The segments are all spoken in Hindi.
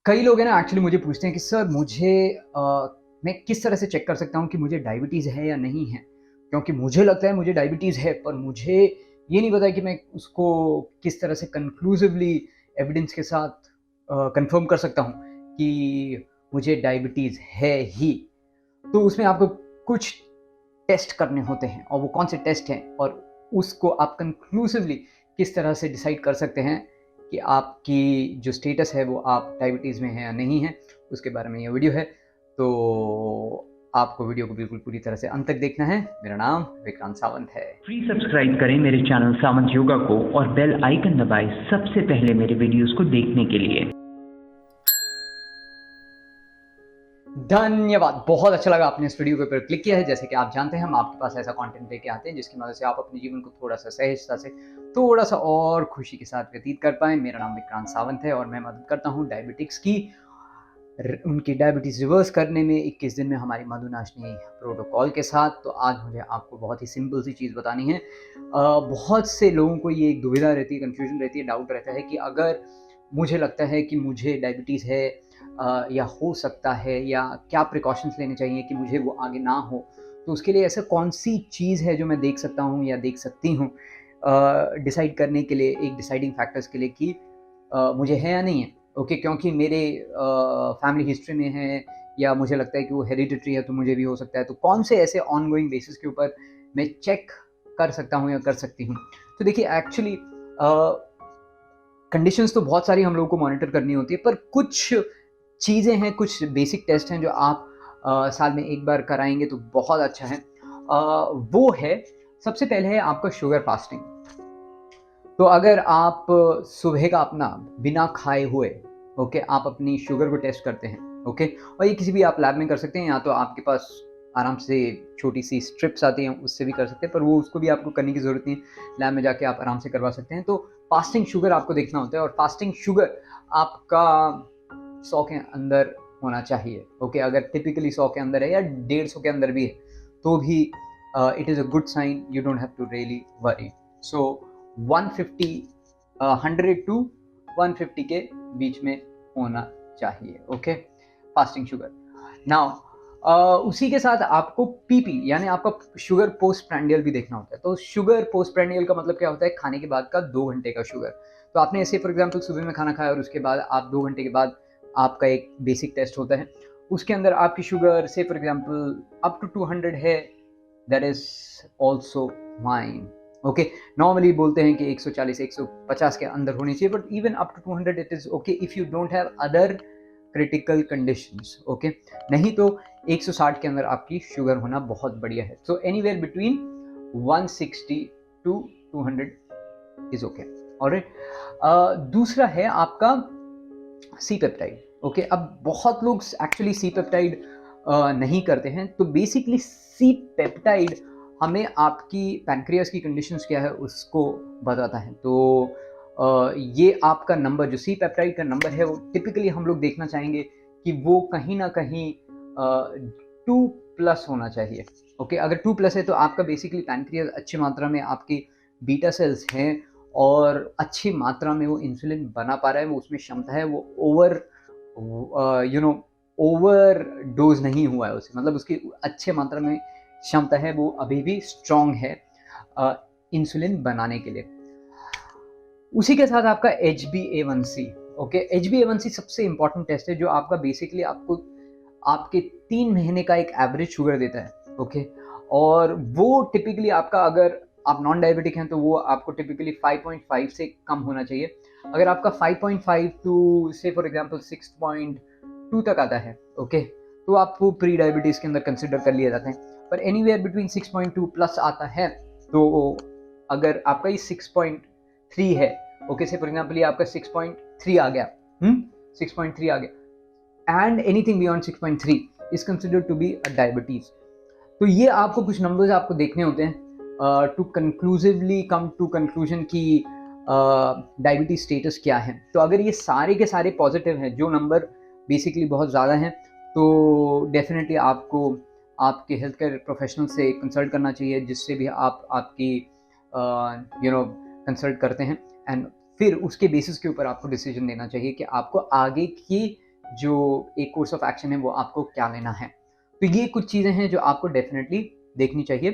कई लोग हैं ना एक्चुअली मुझे पूछते हैं कि सर मुझे मैं किस तरह से चेक कर सकता हूँ कि मुझे डायबिटीज़ है या नहीं है? क्योंकि मुझे लगता है मुझे डायबिटीज़ है, पर मुझे ये नहीं पता कि मैं उसको किस तरह से कंक्लूसिवली एविडेंस के साथ कन्फर्म कर सकता हूँ कि मुझे डायबिटीज़ है ही। तो उसमें आपको कुछ टेस्ट करने होते हैं और वो कौन से टेस्ट हैं और उसको आप कंक्लूसिवली किस तरह से डिसाइड कर सकते हैं कि आपकी जो स्टेटस है वो आप डायबिटीज़ में हैं या नहीं हैं, उसके बारे में ये वीडियो है। तो आपको वीडियो को बिल्कुल पूरी तरह से अंत तक देखना है। मेरा नाम विक्रांत सावंत है। प्लीज सब्सक्राइब करें मेरे चैनल सावंत योगा को और बेल आइकन दबाएं सबसे पहले मेरे वीडियोस को देखने के लिए। धन्यवाद, बहुत अच्छा लगा आपने इस वीडियो के ऊपर क्लिक किया है। जैसे कि आप जानते हैं हम आपके पास ऐसा कंटेंट लेके आते हैं जिसकी मदद से आप अपने जीवन को थोड़ा सा सहजता से, थोड़ा सा और खुशी के साथ व्यतीत कर पाएँ। मेरा नाम विक्रांत सावंत है और मैं मदद करता हूँ डायबिटिक्स की उनकी डायबिटीज़ रिवर्स करने में 21 दिन में हमारी मधुनाशनी प्रोटोकॉल के साथ। तो आज मुझे आपको बहुत ही सिंपल सी चीज़ बतानी है। बहुत से लोगों को ये एक दुविधा रहती है, कन्फ्यूजन रहती है, डाउट रहता है कि अगर मुझे लगता है कि मुझे डायबिटीज़ है या हो सकता है, या क्या प्रिकॉशंस लेने चाहिए कि मुझे वो आगे ना हो। तो उसके लिए ऐसा कौन-सी चीज़ है जो मैं देख सकता हूँ या देख सकती हूँ डिसाइड करने के लिए, एक डिसाइडिंग फैक्टर्स के लिए कि मुझे है या नहीं है। ओके, क्योंकि मेरे फैमिली हिस्ट्री में है या मुझे लगता है कि वो हेरिडिटरी है तो मुझे भी हो सकता है। तो कौन से ऐसे ऑनगोइंग बेसिस के ऊपर मैं चेक कर सकता हूँ या कर सकती हूँ। तो देखिए एक्चुअली कंडीशंस तो बहुत सारी हम लोगों को मॉनिटर करनी होती है, पर कुछ चीज़ें हैं, कुछ बेसिक टेस्ट हैं जो आप साल में एक बार कराएंगे तो बहुत अच्छा है। वो है, सबसे पहले है आपका शुगर फास्टिंग। तो अगर आप सुबह का अपना बिना खाए हुए आप अपनी शुगर को टेस्ट करते हैं, और ये किसी भी आप लैब में कर सकते हैं, या तो आपके पास आराम से छोटी सी स्ट्रिप्स आती हैं उससे भी कर सकते हैं, पर वो उसको भी आपको करने की ज़रूरत नहीं है, लैब में जाके आप आराम से करवा सकते हैं। तो फास्टिंग शुगर आपको देखना होता है और फास्टिंग शुगर आपका 100 के अंदर होना चाहिए। अगर टिपिकली 100 के अंदर है या 150 के अंदर भी है तो भी it is a good sign, you don't have to really worry. So 150 100 to 150 के बीच में होना चाहिए, फास्टिंग शुगर। नाउ उसी के साथ आपको पीपी यानी आपका शुगर पोस्ट प्रैंडियल भी देखना होता है। तो शुगर पोस्ट प्रैंडियल का मतलब क्या होता है? खाने के बाद का 2 घंटे का शुगर। तो आपने ऐसे फॉर एग्जांपल सुबह में खाना खाया और उसके बाद आप 2 घंटे के बाद आपका एक बेसिक टेस्ट होता है, उसके अंदर आपकी शुगर से फॉर एग्जांपल अप टू 200 है, that is also fine. Normally बोलते हैं कि 140 150 के अंदर होनी चाहिए, but even up to 200 it is okay if you don't have other critical conditions. नहीं तो 160 के अंदर आपकी शुगर होना बहुत बढ़िया है। So anywhere between 160 to 200 is okay. Alright, दूसरा है आपका सी पेप्टाइड। अब बहुत लोग एक्चुअली सी पेप्टाइड नहीं करते हैं। तो बेसिकली सी पेप्टाइड हमें आपकी पैनक्रियास की कंडीशंस क्या है उसको बताता है। तो ये आपका नंबर जो सी पेप्टाइड का नंबर है वो टिपिकली हम लोग देखना चाहेंगे कि वो कहीं ना कहीं 2+ होना चाहिए। अगर 2+ है तो आपका बेसिकली पैनक्रियास अच्छी मात्रा में आपकी बीटा सेल्स हैं और अच्छी मात्रा में वो इंसुलिन बना पा रहा है, वो उसमें क्षमता है, वो ओवर डोज नहीं हुआ है उसे, मतलब उसकी अच्छे मात्रा में क्षमता है, वो अभी भी स्ट्रॉन्ग है इंसुलिन बनाने के लिए। उसी के साथ आपका HbA1c। HbA1c सबसे इंपॉर्टेंट टेस्ट है जो आपका बेसिकली आपको आपके 3 महीने का एक एवरेज शुगर देता है। और वो टिपिकली आपका, अगर आप नॉन डायबिटिक हैं तो वो आपको टिपिकली 5.5 से कम होना चाहिए। अगर आपका 5.5 टू से फॉर एग्जांपल 6.2 तक आता है, तो आपको प्री डायबिटीज के अंदर कंसिडर कर लिए जाते हैं। पर एनीवेयर बिटवीन 6.2 प्लस आता है, तो अगर आपका ये 6.3 है, से फॉर एग्जांपल ये आपका 6.3 आ गया, 6.3 आ गया, and anything beyond 6.3 is considered to be a diabetes. तो ये आपको कुछ नंबर्स आपको देखने होते हैं to conclusively come to conclusion की डायबिटीज स्टेटस क्या है। तो अगर ये सारे के सारे पॉजिटिव हैं, जो नंबर बेसिकली बहुत ज़्यादा हैं, तो डेफिनेटली आपको आपके हेल्थ केयर प्रोफेशनल से कंसल्ट करना चाहिए, जिससे भी आप आपकी कंसल्ट करते हैं, एंड फिर उसके बेसिस के ऊपर आपको डिसीजन लेना चाहिए कि आपको आगे की जो एक कोर्स ऑफ एक्शन है वो आपको क्या लेना है। तो ये कुछ चीज़ें हैं जो आपको डेफिनेटली देखनी चाहिए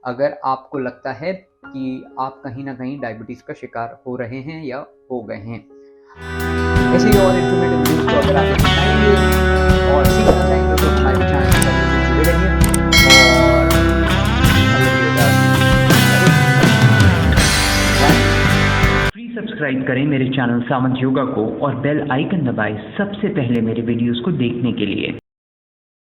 अगर आपको लगता है कि आप कहीं ना कहीं डायबिटीज़ का शिकार हो रहे हैं या हो गए हैं। ऐसे ही और इन्फॉर्मेटिव न्यूज़ को अगर आप चाहेंगे और सीखना चाहेंगे तो हमारे चैनल पर जुड़े रहिए और अगले वीडियो का फ्री सब्सक्राइब करें मेरे चैनल सामंत योगा को और बेल आइकन दबाएं सबसे पहले मेरे वीडियोस को देखने के लिए।